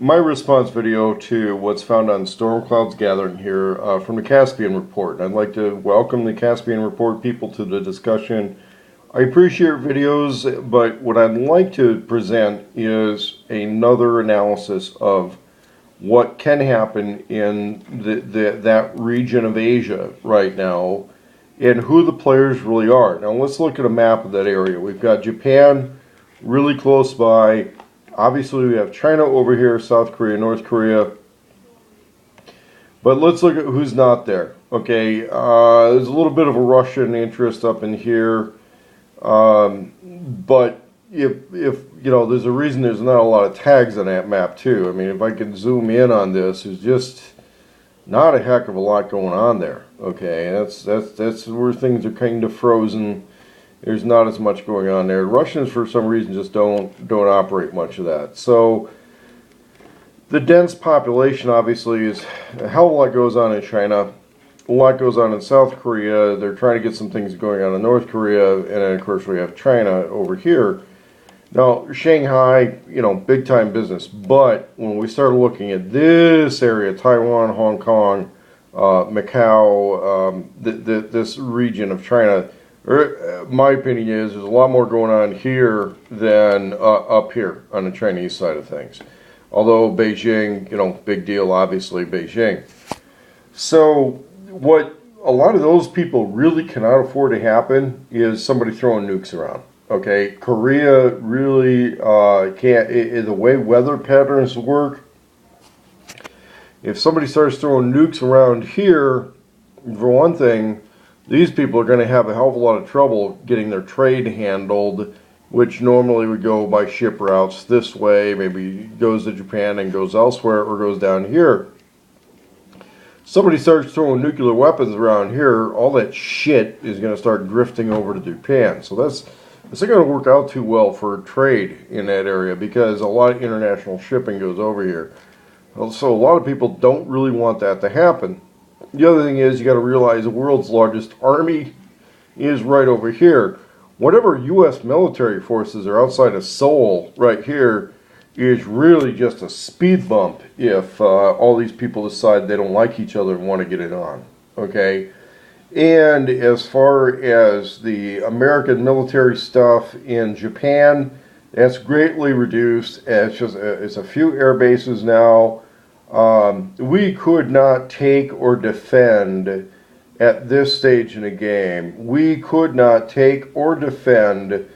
my response video to what's found on Stormcloudsgathering here from the Caspian Report. I'd like to welcome the Caspian Report people to the discussion. I appreciate your videos, but what I'd like to present is another analysis of what can happen in that region of Asia right now and who the players really are. Now let's look at a map of that area. We've got Japan really close by. Obviously, we have China over here, South Korea, North Korea. But let's look at who's not there. Okay, there's a little bit of a Russian interest up in here. But if you know, there's a reason there's not a lot of tags on that map too. I mean, if I can zoom in on this, there's just not a heck of a lot going on there. Okay, that's where things are kind of frozen. There's not as much going on there. Russians, for some reason, just don't operate much of that. So the dense population, obviously, is a hell of a lot goes on in China. A lot goes on in South Korea. They're trying to get some things going on in North Korea, and then, of course, we have China over here. Now, Shanghai, you know, big time business. But when we start looking at this area, Taiwan, Hong Kong, Macau, this region of China, my opinion is there's a lot more going on here than up here on the Chinese side of things. Although Beijing, you know, big deal, obviously, Beijing. So what a lot of those people really cannot afford to happen is somebody throwing nukes around. Okay, Korea really can't, the way weather patterns work, if somebody starts throwing nukes around here, for one thing, these people are going to have a hell of a lot of trouble getting their trade handled, which normally would go by ship routes this way, maybe goes to Japan and goes elsewhere, or goes down here. Somebody starts throwing nuclear weapons around here, all that shit is going to start drifting over to Japan. So that's not going to work out too well for trade in that area, because a lot of international shipping goes over here. So a lot of people don't really want that to happen. The other thing is, you got to realize the world's largest army is right over here. Whatever U.S. military forces are outside of Seoul right here is really just a speed bump if all these people decide they don't like each other and want to get it on. Okay? And as far as the American military stuff in Japan, that's greatly reduced. It's a few air bases now. We could not take or defend at this stage in the game. We could not take or defend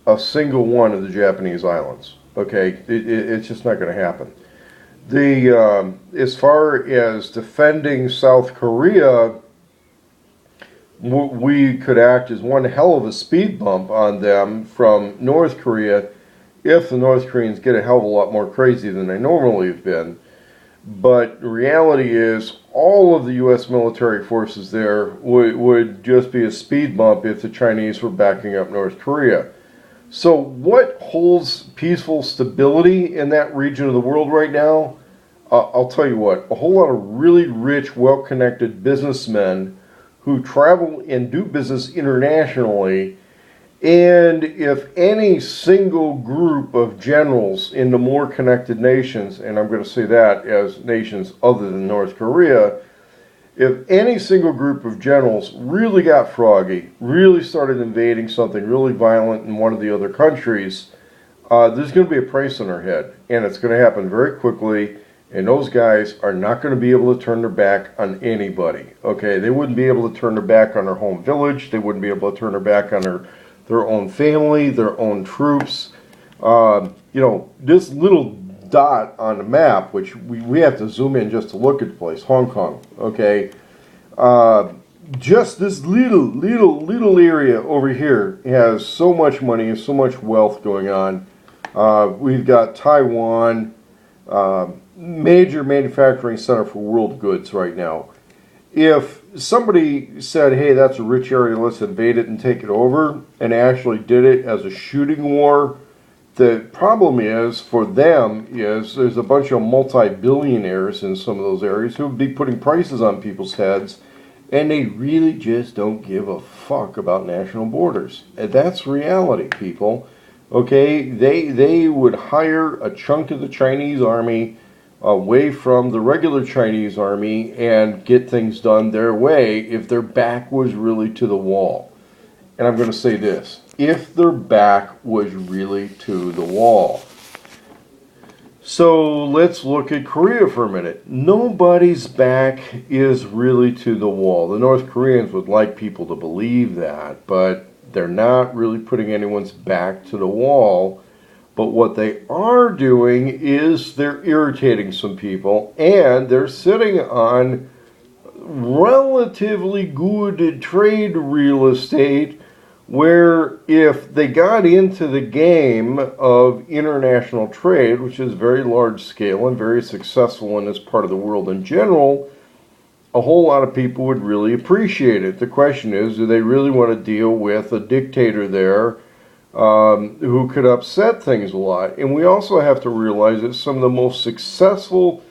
a single one of the Japanese islands. Okay, it's just not going to happen. As far as defending South Korea, we could act as one hell of a speed bump on them from North Korea if the North Koreans get a hell of a lot more crazy than they normally have been. But the reality is, all of the U.S. military forces there would just be a speed bump if the Chinese were backing up North Korea. So what holds peaceful stability in that region of the world right now? I'll tell you what, a whole lot of really rich, well-connected businessmen who travel and do business internationally. And if any single group of generals in the more connected nations, and I'm going to say that as nations other than North Korea, if any single group of generals really got froggy, really started invading something really violent in one of the other countries, there's going to be a price on their head. And it's going to happen very quickly. And those guys are not going to be able to turn their back on anybody. Okay, they wouldn't be able to turn their back on their home village. They wouldn't be able to turn their back on their own family, their own troops. You know, this little dot on the map, which we have to zoom in just to look at the place, Hong Kong, okay? Just this little area over here has so much money and so much wealth going on. We've got Taiwan, major manufacturing center for world goods right now. If somebody said, hey, that's a rich area, let's invade it and take it over, and actually did it as a shooting war, the problem is, for them, is there's a bunch of multi-billionaires in some of those areas who would be putting prices on people's heads, and they really just don't give a fuck about national borders. And that's reality, people. Okay, they would hire a chunk of the Chinese army away from the regular Chinese army and get things done their way if their back was really to the wall. And I'm going to say this, if their back was really to the wall. So let's look at Korea for a minute. Nobody's back is really to the wall. The North Koreans would like people to believe that, but they're not really putting anyone's back to the wall. But what they are doing is they're irritating some people, and they're sitting on relatively good trade real estate where if they got into the game of international trade, which is very large scale and very successful in this part of the world in general, a whole lot of people would really appreciate it. The question is, do they really want to deal with a dictator there who could upset things a lot? And we also have to realize that some of the most successful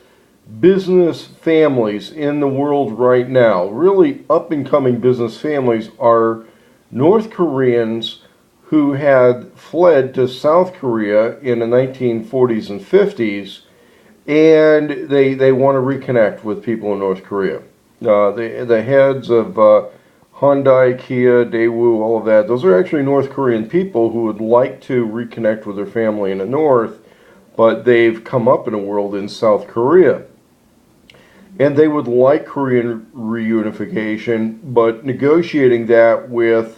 business families in the world right now, really up-and-coming business families, are North Koreans who had fled to South Korea in the 1940s and 50s, and they want to reconnect with people in North Korea. The heads of Hyundai, Kia, Daewoo, all of that, those are actually North Korean people who would like to reconnect with their family in the North, but they've come up in a world in South Korea. And they would like Korean reunification, but negotiating that with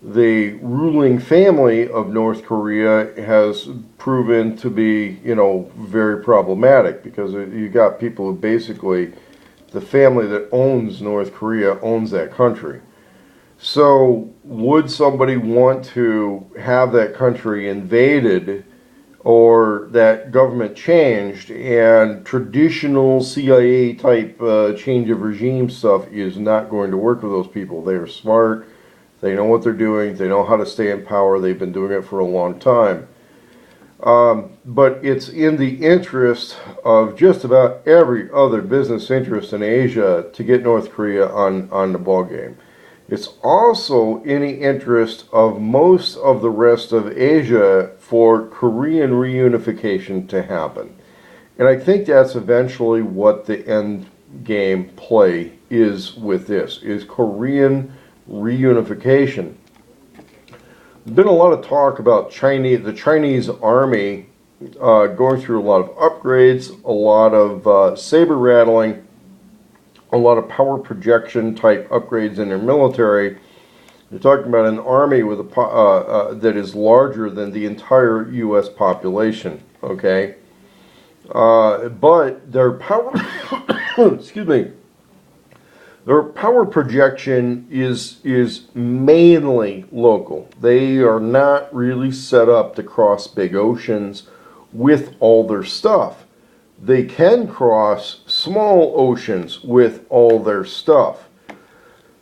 the ruling family of North Korea has proven to be, very problematic, because you got people who basically, the family that owns North Korea owns that country. So would somebody want to have that country invaded or that government changed? And traditional CIA type change of regime stuff is not going to work with those people. They are smart. They know what they're doing. They know how to stay in power. They've been doing it for a long time. But it's in the interest of just about every other business interest in Asia to get North Korea on the ball game. It's also in the interest of most of the rest of Asia for Korean reunification to happen. And I think that's eventually what the end game play is with this, is Korean reunification. There's been a lot of talk about the Chinese army going through a lot of upgrades, a lot of saber rattling, a lot of power projection type upgrades in their military. You're talking about an army with that is larger than the entire U.S. population. Okay, but their power, excuse me, their power projection is mainly local. They are not really set up to cross big oceans with all their stuff. They can cross small oceans with all their stuff.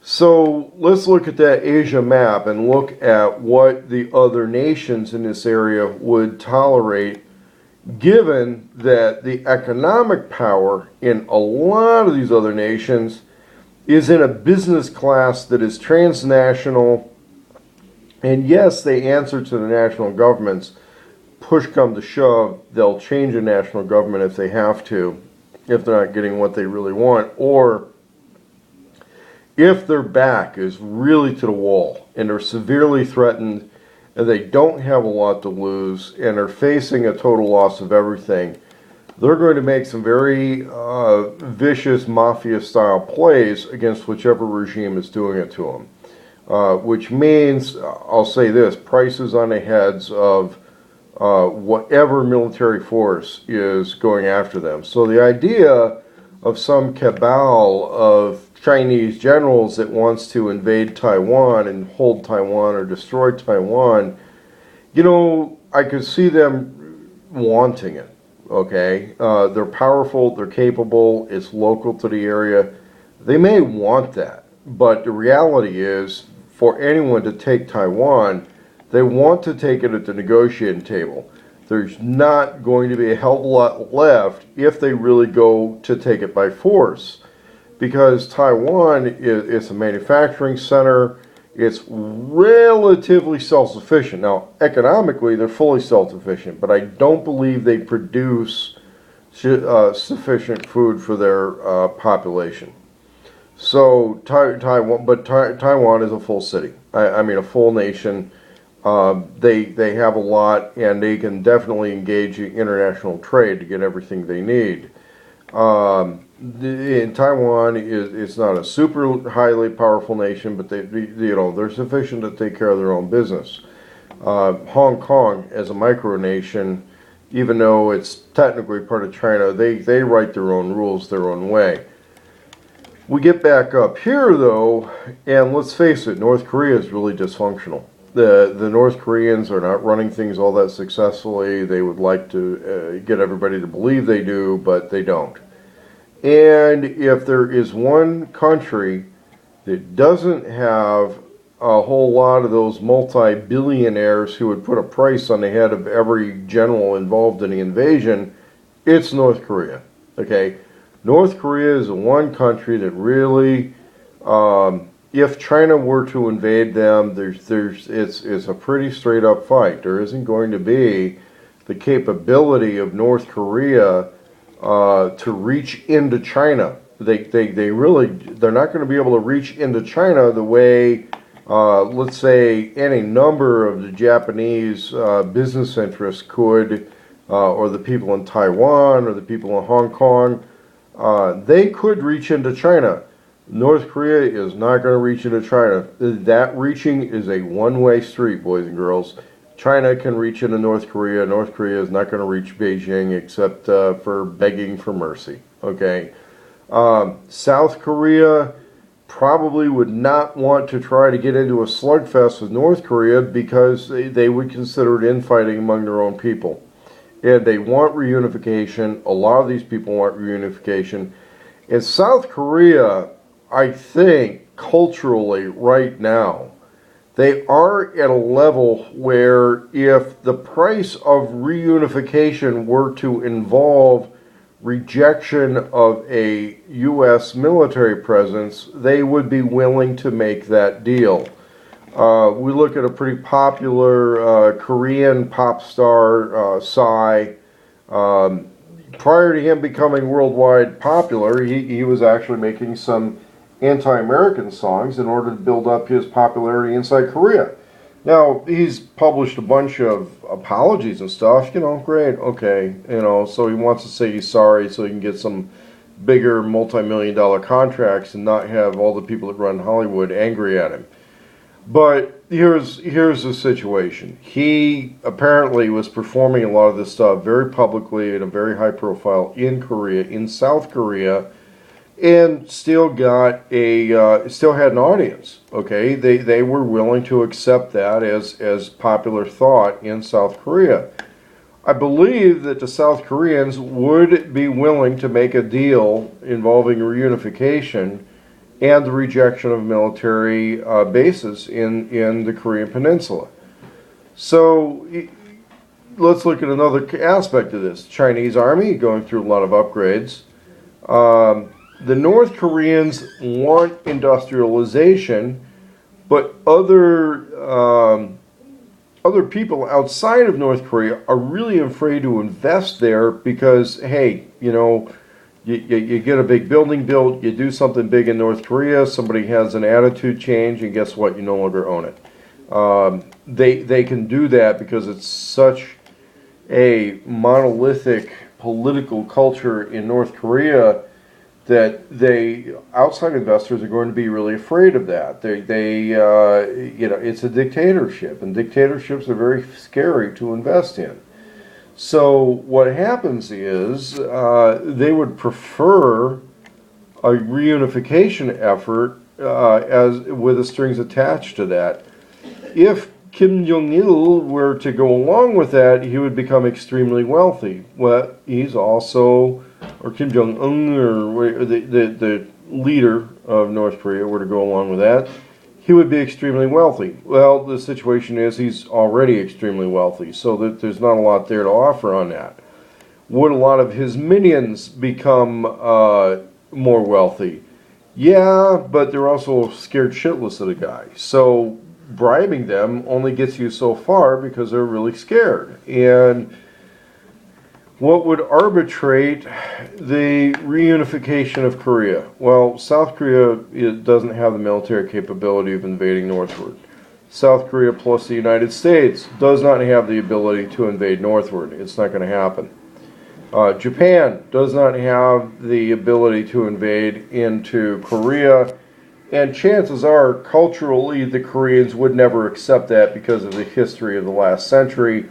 So let's look at that Asia map and look at what the other nations in this area would tolerate, given that the economic power in a lot of these other nations is in a business class that is transnational. And yes, they answer to the national governments. Push come to shove, they'll change a national government if they have to, if they're not getting what they really want, or if their back is really to the wall and they're severely threatened and they don't have a lot to lose and are facing a total loss of everything, they're going to make some very vicious mafia-style plays against whichever regime is doing it to them. Which means, I'll say this, prices on the heads of whatever military force is going after them. So the idea of some cabal of Chinese generals that wants to invade Taiwan and hold Taiwan or destroy Taiwan, I could see them wanting it. Okay, they're powerful, they're capable, it's local to the area. They may want that, but the reality is, for anyone to take Taiwan, they want to take it at the negotiating table. There's not going to be a hell of a lot left if they really go to take it by force, because Taiwan is a manufacturing center. It's relatively self-sufficient. Now, economically, they're fully self-sufficient, but I don't believe they produce sufficient food for their population. So Taiwan is a full city. I mean, a full nation. They have a lot, and they can definitely engage in international trade to get everything they need. In Taiwan it's not a super highly powerful nation, but they're sufficient to take care of their own business. Hong Kong, as a micronation, even though it's technically part of China, they write their own rules their own way. We get back up here, though, and let's face it, North Korea is really dysfunctional. The North Koreans are not running things all that successfully. They would like to get everybody to believe they do, but they don't. And if there is one country that doesn't have a whole lot of those multi-billionaires who would put a price on the head of every general involved in the invasion, it's North Korea. Okay? North Korea is the one country that really, if China were to invade them, it's a pretty straight up fight. There isn't going to be the capability of North Korea to reach into China. They're not going to be able to reach into China the way, let's say, any number of the Japanese business interests could, or the people in Taiwan, or the people in Hong Kong. They could reach into China. North Korea is not going to reach into China. That reaching is a one-way street, boys and girls. China can reach into North Korea. North Korea is not going to reach Beijing except for begging for mercy. Okay. South Korea probably would not want to try to get into a slugfest with North Korea because they would consider it infighting among their own people. And they want reunification. A lot of these people want reunification. In South Korea, I think, culturally, right now, they are at a level where if the price of reunification were to involve rejection of a U.S. military presence, they would be willing to make that deal. We look at a pretty popular Korean pop star, Psy. Prior to him becoming worldwide popular, he was actually making some anti-American songs in order to build up his popularity inside Korea. Now, he's published a bunch of apologies and stuff, great, okay, so he wants to say he's sorry so he can get some bigger multi-million-dollar contracts and not have all the people that run Hollywood angry at him. But here's the situation. He apparently was performing a lot of this stuff very publicly at a very high profile in Korea, in South Korea, and still had an audience. Okay, they were willing to accept that as popular thought in South Korea. I believe that the South Koreans would be willing to make a deal involving reunification and the rejection of military bases in the Korean Peninsula. So let's look at another aspect of this. Chinese army going through a lot of upgrades. The North Koreans want industrialization, but other people outside of North Korea are really afraid to invest there because, hey, you get a big building built, you do something big in North Korea, somebody has an attitude change, and guess what? You no longer own it. They can do that because it's such a monolithic political culture in North Korea that outside investors are going to be really afraid of that. It's a dictatorship, and dictatorships are very scary to invest in. So what happens is they would prefer a reunification effort as with the strings attached to that. If Kim Jong-il were to go along with that, he would become extremely wealthy. Well, he's also, or Kim Jong-un, or the leader of North Korea were to go along with that, he would be extremely wealthy. Well, the situation is he's already extremely wealthy, so that there's not a lot there to offer on that. Would a lot of his minions become more wealthy? Yeah, but they're also scared shitless of the guy. So bribing them only gets you so far because they're really scared. And What would arbitrate the reunification of Korea? Well, South Korea doesn't have the military capability of invading northward. South Korea plus the United States does not have the ability to invade northward. It's not going to happen. Japan does not have the ability to invade into Korea, and chances are, culturally, the Koreans would never accept that because of the history of the last century.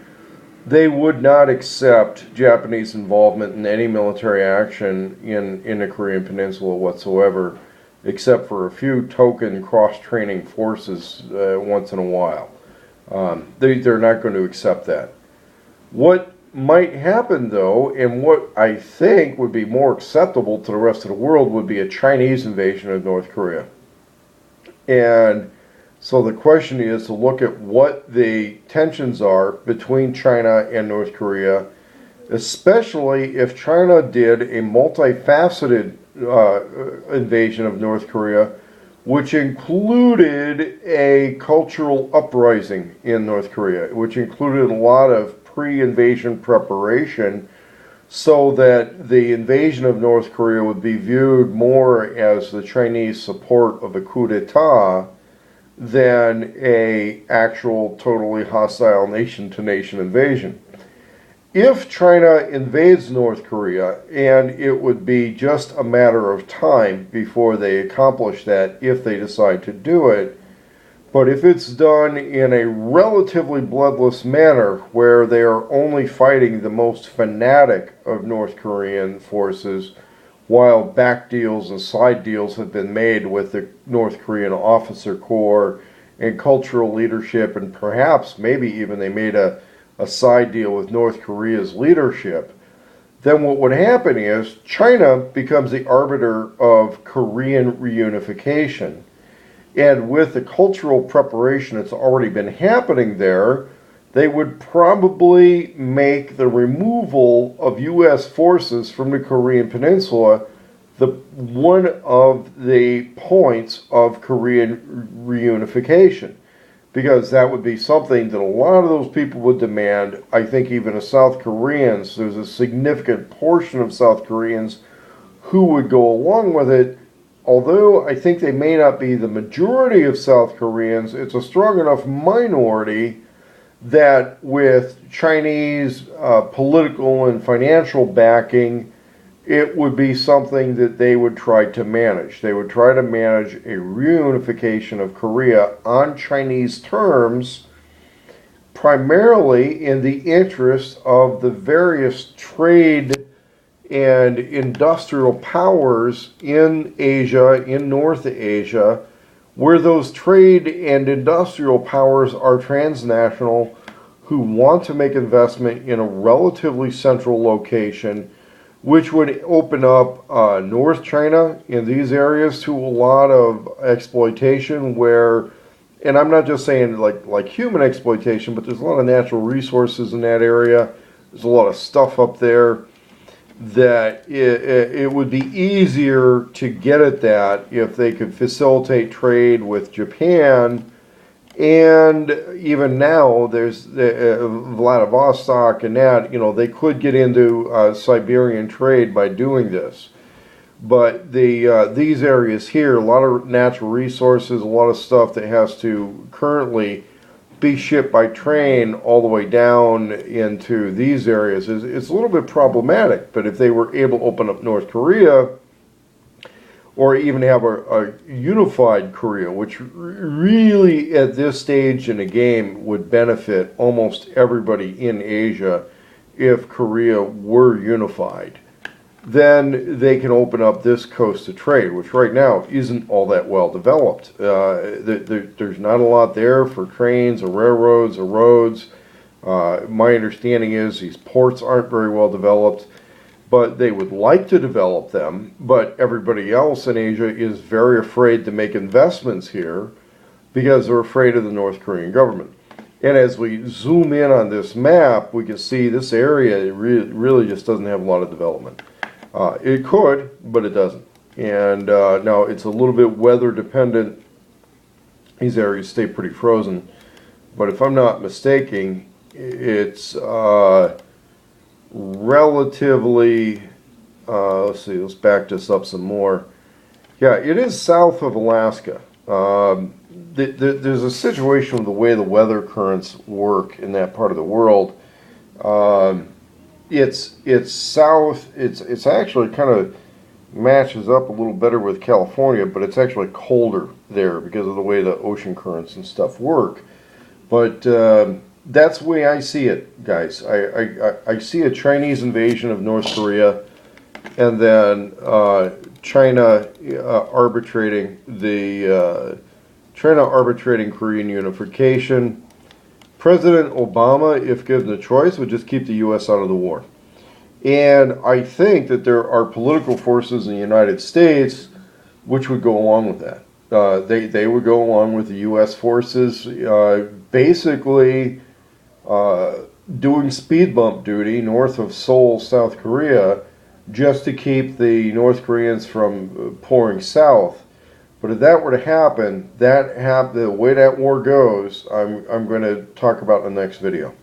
They would not accept Japanese involvement in any military action in the Korean Peninsula whatsoever, except for a few token cross-training forces once in a while. They're not going to accept that. What might happen, though, and what I think would be more acceptable to the rest of the world, would be a Chinese invasion of North Korea. And so the question is to look at what the tensions are between China and North Korea, especially if China did a multifaceted invasion of North Korea, which included a cultural uprising in North Korea, which included a lot of pre-invasion preparation, so that the invasion of North Korea would be viewed more as the Chinese support of a coup d'etat than a actual totally hostile nation-to-nation invasion. If China invades North Korea, and it would be just a matter of time before they accomplish that if they decide to do it, but if it's done in a relatively bloodless manner where they are only fighting the most fanatic of North Korean forces, while back deals and side deals have been made with the North Korean officer corps and cultural leadership, and perhaps maybe even they made a side deal with North Korea's leadership, then what would happen is China becomes the arbiter of Korean reunification. And with the cultural preparation that's already been happening there, they would probably make the removal of U.S. forces from the Korean Peninsula one of the points of Korean reunification. Because that would be something that a lot of those people would demand. I think even the South Koreans, there's a significant portion of South Koreans who would go along with it. Although I think they may not be the majority of South Koreans, it's a strong enough minority that with Chinese political and financial backing, it would be something that they would try to manage. They would try to manage a reunification of Korea on Chinese terms, primarily in the interest of the various trade and industrial powers in Asia, in North Asia, where those trade and industrial powers are transnational, who want to make investment in a relatively central location, which would open up North China in these areas to a lot of exploitation where, and I'm not just saying like human exploitation, but there's a lot of natural resources in that area. There's a lot of stuff up there that it would be easier to get at that if they could facilitate trade with Japan. And even now, there's Vladivostok and that, they could get into Siberian trade by doing this. But these areas here, a lot of natural resources, a lot of stuff that has to currently be shipped by train all the way down into these areas, it's a little bit problematic. But if they were able to open up North Korea, or even have a unified Korea, which really at this stage in the game would benefit almost everybody in Asia if Korea were unified, then they can open up this coast to trade, which right now isn't all that well developed. There's not a lot there for trains or railroads or roads. My understanding is these ports aren't very well developed. But they would like to develop them, but everybody else in Asia is very afraid to make investments here because they're afraid of the North Korean government. And as we zoom in on this map, we can see this area really just doesn't have a lot of development. It could, but it doesn't. And now it's a little bit weather dependent. These areas stay pretty frozen. But if I'm not mistaken, it's relatively, let's see, let's back this up some more. Yeah, it is south of Alaska. There's a situation with the way the weather currents work in that part of the world. It's south. It's actually kind of matches up a little better with California, but it's actually colder there because of the way the ocean currents and stuff work. But that's the way I see it, guys. I see a Chinese invasion of North Korea, and then China arbitrating Korean Unification. President Obama, if given the choice, would just keep the U.S. out of the war. And I think that there are political forces in the United States which would go along with that. They would go along with the U.S. forces basically doing speed bump duty north of Seoul, South Korea, just to keep the North Koreans from pouring south. But if that were to happen, the way that war goes, I'm going to talk about in the next video.